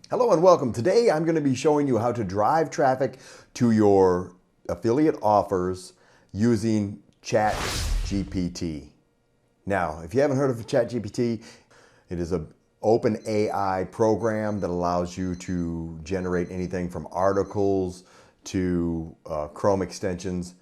Hello and welcome. Today I'm going to be showing you how to drive traffic to your affiliate offers using ChatGPT. Now, if you haven't heard of ChatGPT, it is an open AI program that allows you to generate anything from articles to Chrome extensions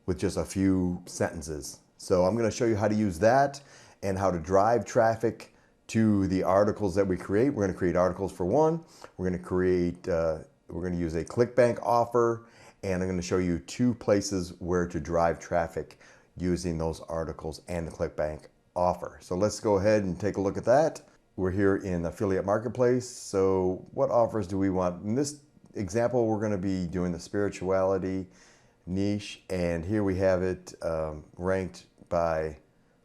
with just a few sentences. So I'm going to show you how to use that and how to drive traffic to the articles that we create. We're going to create articles for one. We're going to use a ClickBank offer, and I'm going to show you two places where to drive traffic using those articles and the ClickBank offer. So let's go ahead and take a look at that. We're here in Affiliate Marketplace. So what offers do we want? In this example, we're going to be doing the spirituality niche, and here we have it ranked by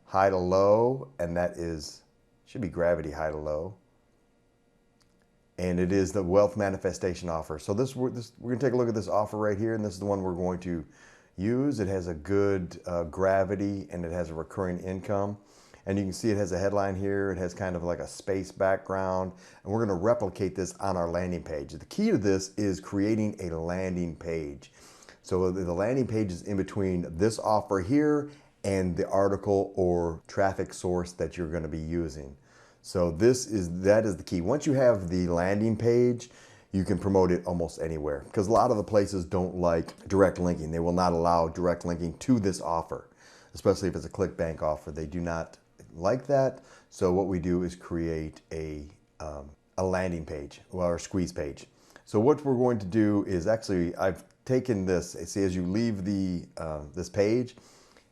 high to low, and that should be gravity high to low, and it is the wealth manifestation offer. So we're going to take a look at this offer right here, and this is the one we're going to use. It has a good gravity, and it has a recurring income, and you can see it has a headline here. It has kind of like a space background, and we're going to replicate this on our landing page. The key to this is creating a landing page. So the landing page is in between this offer here and the article or traffic source that you're going to be using. So that is the key. Once you have the landing page, you can promote it almost anywhere, because a lot of the places don't like direct linking. They will not allow direct linking to this offer, especially if it's a ClickBank offer. They do not like that. So what we do is create a landing page, or a squeeze page. So what we're going to do is actually, I've taken this. See, as you leave this page,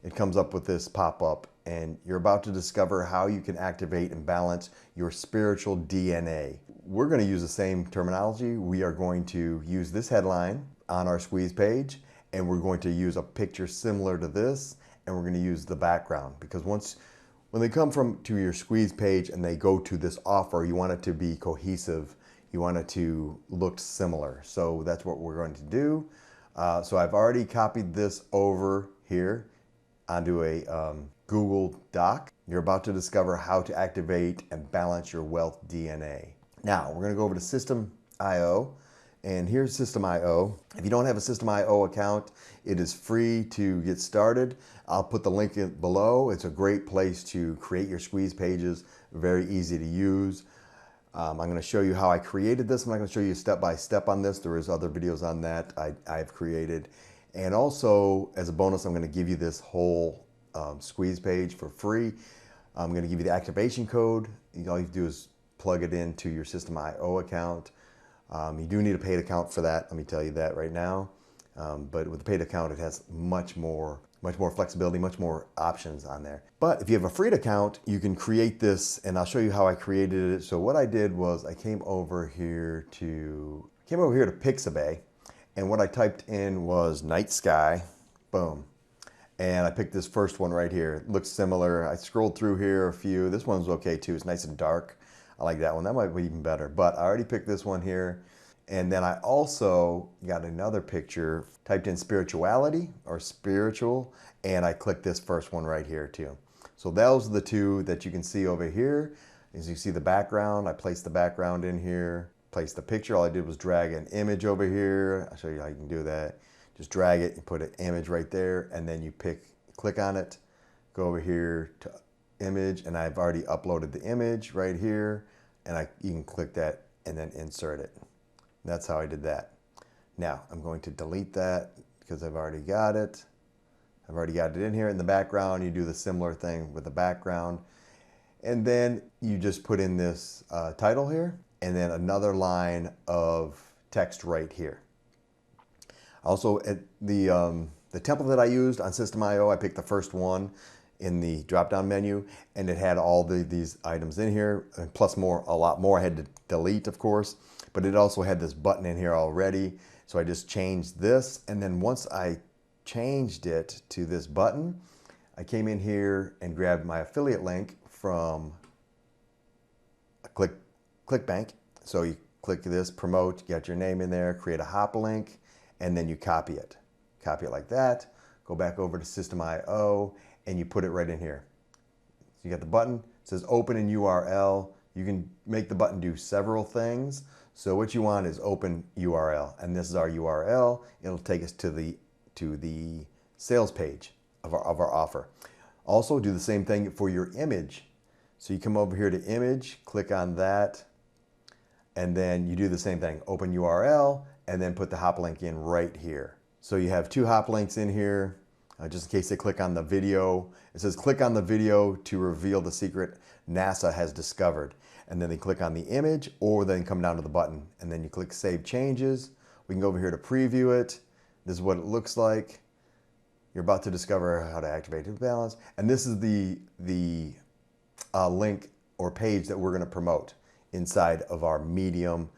it comes up with this pop-up, and you're about to discover how you can activate and balance your spiritual DNA. We're going to use the same terminology. We are going to use this headline on our squeeze page, and we're going to use a picture similar to this, and we're going to use the background, because when they come to your squeeze page and they go to this offer, you want it to be cohesive. You want it to look similar. So that's what we're going to do. So I've already copied this over here onto a Google Doc. You're about to discover how to activate and balance your wealth DNA. Now, we're going to go over to System.io, and here's System.io. If you don't have a System.io account, it is free to get started. I'll put the link in below. It's a great place to create your squeeze pages, very easy to use. I'm going to show you how I created this. I'm not going to show you step by step on this. There is other videos on that I've created. And also, as a bonus, I'm going to give you this whole squeeze page for free. I'm going to give you the activation code. All you have to do is plug it into your System.io account. You do need a paid account for that. Let me tell you that right now. But with the paid account, it has much more flexibility, much more options on there. But if you have a free account, you can create this, and I'll show you how I created it. So what I did was I came over here to Pixabay, and what I typed in was night sky, boom. And I picked this first one right here. It looks similar. I scrolled through here a few. This one's okay too. It's nice and dark. I like that one. That might be even better. But I already picked this one here. And then I also got another picture, typed in spirituality or spiritual, and I clicked this first one right here too. So those are the two that you can see over here. As you see the background, I placed the background in here, placed the picture. All I did was drag an image over here. I'll show you how you can do that. Just drag it and put an image right there, and then you click on it, go over here to image, and I've already uploaded the image right here, and you can click that and then insert it. That's how I did that. Now I'm going to delete that because I've already got it. I've already got it in here. In the background, you do the similar thing with the background, and then you just put in this title here, and then another line of text right here. Also, at the template that I used on System.io, I picked the first one in the drop-down menu, and it had all these items in here, and plus a lot more I had to delete, of course, but it also had this button in here already. So I just changed this, and then once I changed it to this button, I came in here and grabbed my affiliate link from ClickBank. So you click this, promote, get your name in there, create a hop link, and then you copy it. Copy it like that, go back over to System.io, and you put it right in here. So you got the button, it says open in URL. You can make the button do several things. So what you want is open URL, and this is our URL. It'll take us to the sales page of our offer. Also do the same thing for your image. So you come over here to image, click on that, and then you do the same thing, open URL, and then put the hop link in right here. So you have two hop links in here, just in case they click on the video. It says click on the video to reveal the secret NASA has discovered. And then they click on the image, or then come down to the button, and then you click Save Changes. We can go over here to preview it. This is what it looks like. You're about to discover how to activate the balance. And this is the link or page that we're going to promote inside of our Medium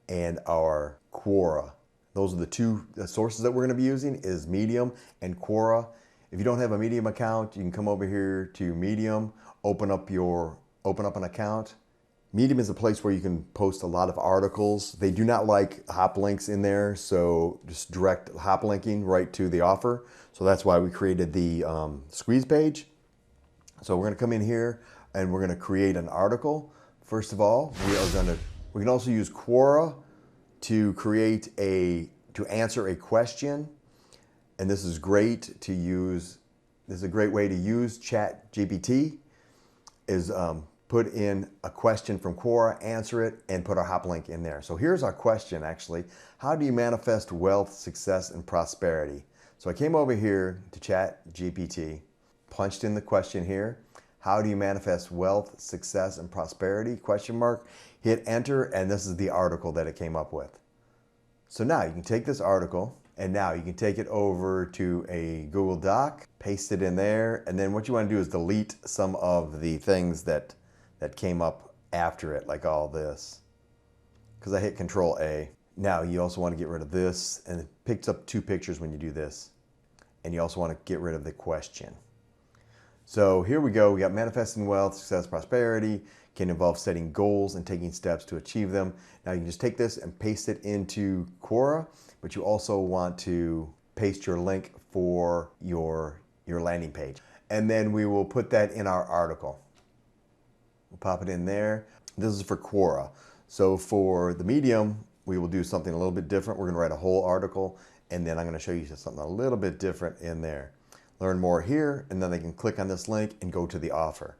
and our Quora. Those are the two sources that we're going to be using, is Medium and Quora. If you don't have a Medium account, you can come over here to Medium, open up an account. Medium is a place where you can post a lot of articles. They do not like hop links in there, so just direct hop linking right to the offer. So that's why we created the squeeze page. So we're going to come in here and we're going to create an article. First of all, we can also use Quora to answer a question. And this is great to use. This is a great way to use ChatGPT. Is put in a question from Quora, answer it, and put our hop link in there. So here's our question actually. How do you manifest wealth, success, and prosperity? So I came over here to ChatGPT, punched in the question here. How do you manifest wealth, success, and prosperity? Question mark. Hit enter, and this is the article that it came up with. So now you can take this article, and now you can take it over to a Google Doc, paste it in there, and then what you want to do is delete some of the things that came up after it, like all this. Because I hit Control A. Now you also want to get rid of this, and it picks up two pictures when you do this. And you also want to get rid of the question. So here we go. We got manifesting wealth, success, prosperity. Can involve setting goals and taking steps to achieve them. Now you can just take this and paste it into Quora, but you also want to paste your link for your landing page. And then we will put that in our article. We'll pop it in there. This is for Quora. So for the Medium, we will do something a little bit different. We're going to write a whole article, and then I'm going to show you something a little bit different in there. Learn more here, and then they can click on this link and go to the offer.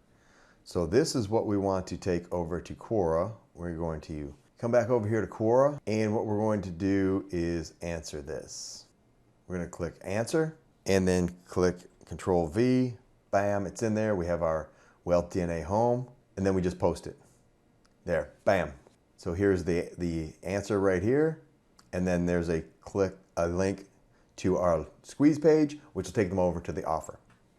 So this is what we want to take over to Quora. We're going to come back over here to Quora, and what we're going to do is answer this. We're going to click answer, and then click Control V. Bam, it's in there. We have our Wealth DNA home, and then we just post it. There, bam. So here's the answer right here, and then there's a link to our squeeze page, which will take them over to the offer.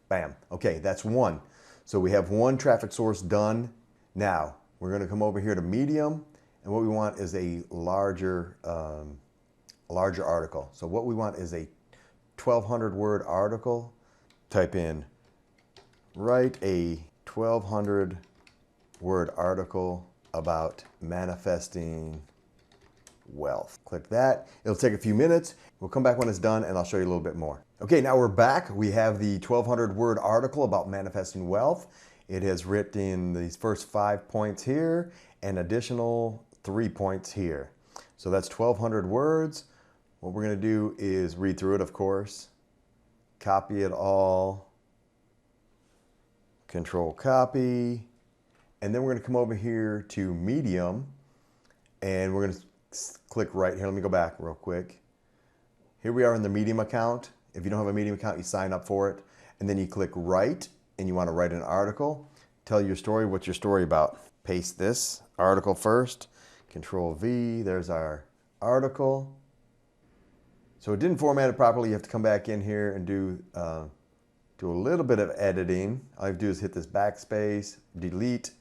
Bam. Okay, that's one. So we have one traffic source done. Now we're going to come over here to Medium, and what we want is a larger article. So what we want is a 1,200 word article. Type in, write a 1,200 word article about manifesting wealth. Click that. It'll take a few minutes. We'll come back when it's done, and I'll show you a little bit more. Okay, now we're back. We have the 1,200 word article about manifesting wealth. It has written these first 5 points here and additional 3 points here. So that's 1,200 words. What we're going to do is read through it, of course. Copy it all. Control copy. And then we're going to come over here to Medium, and we're going to click right here. Let me go back real quick. Here we are in the Medium account. If you don't have a Medium account, you sign up for it. And then you click write, and you want to write an article. Tell your story. What's your story about? Paste this article first. Control V. There's our article. So it didn't format it properly. You have to come back in here and do a little bit of editing. All you have to do is hit this backspace, delete.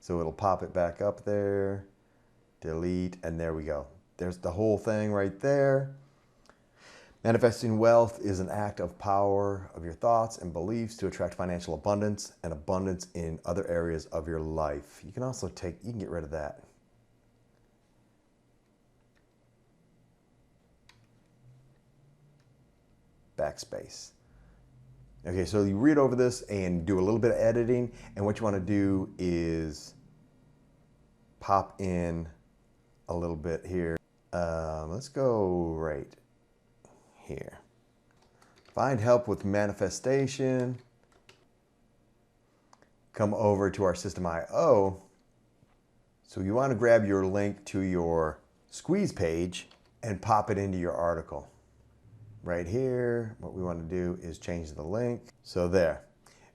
So it'll pop it back up there. Delete, and there we go. There's the whole thing right there. Manifesting wealth is an act of power of your thoughts and beliefs to attract financial abundance and abundance in other areas of your life. You can also you can get rid of that. Backspace. Okay, so you read over this and do a little bit of editing, and what you want to do is pop in a little bit here. Let's go right here. Find help with manifestation. Come over to our system IO. So you want to grab your link to your squeeze page and pop it into your article. Right here, what we want to do is change the link. So there,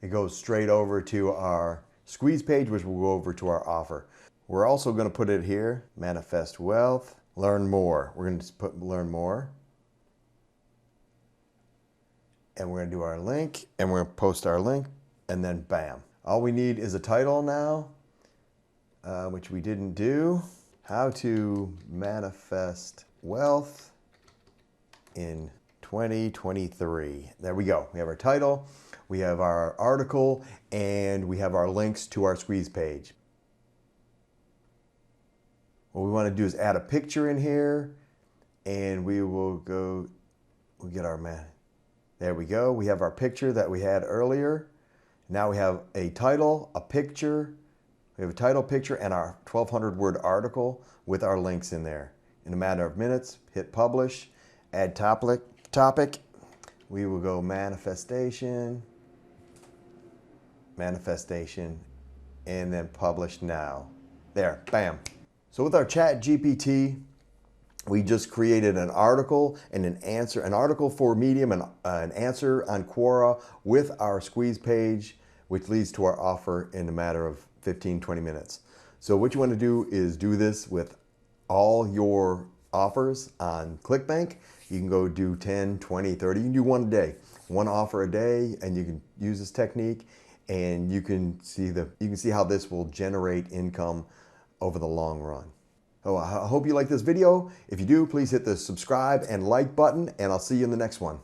it goes straight over to our squeeze page, which will go over to our offer. We're also going to put it here, manifest wealth, learn more. We're going to just put learn more. And we're going to do our link, and we're going to post our link, and then bam. All we need is a title now, which we didn't do. How to manifest wealth in 2023. There we go. We have our title, we have our article, and we have our links to our squeeze page. What we want to do is add a picture in here, and we will go, we'll get our man. There we go. We have our picture that we had earlier. Now we have a title, a picture. We have a title, picture, and our 1,200 word article with our links in there. In a matter of minutes, hit publish, add topic. We will go manifestation, and then publish now. There, bam. So with our ChatGPT, we just created an article and an article for Medium and an answer on Quora with our squeeze page, which leads to our offer in a matter of 15, 20 minutes. So what you want to do is do this with all your offers on ClickBank. You can go do 10, 20, 30, you can do one a day, one offer a day, and you can use this technique, and you can see how this will generate income over the long run. So I hope you like this video. If you do, please hit the subscribe and like button, and I'll see you in the next one.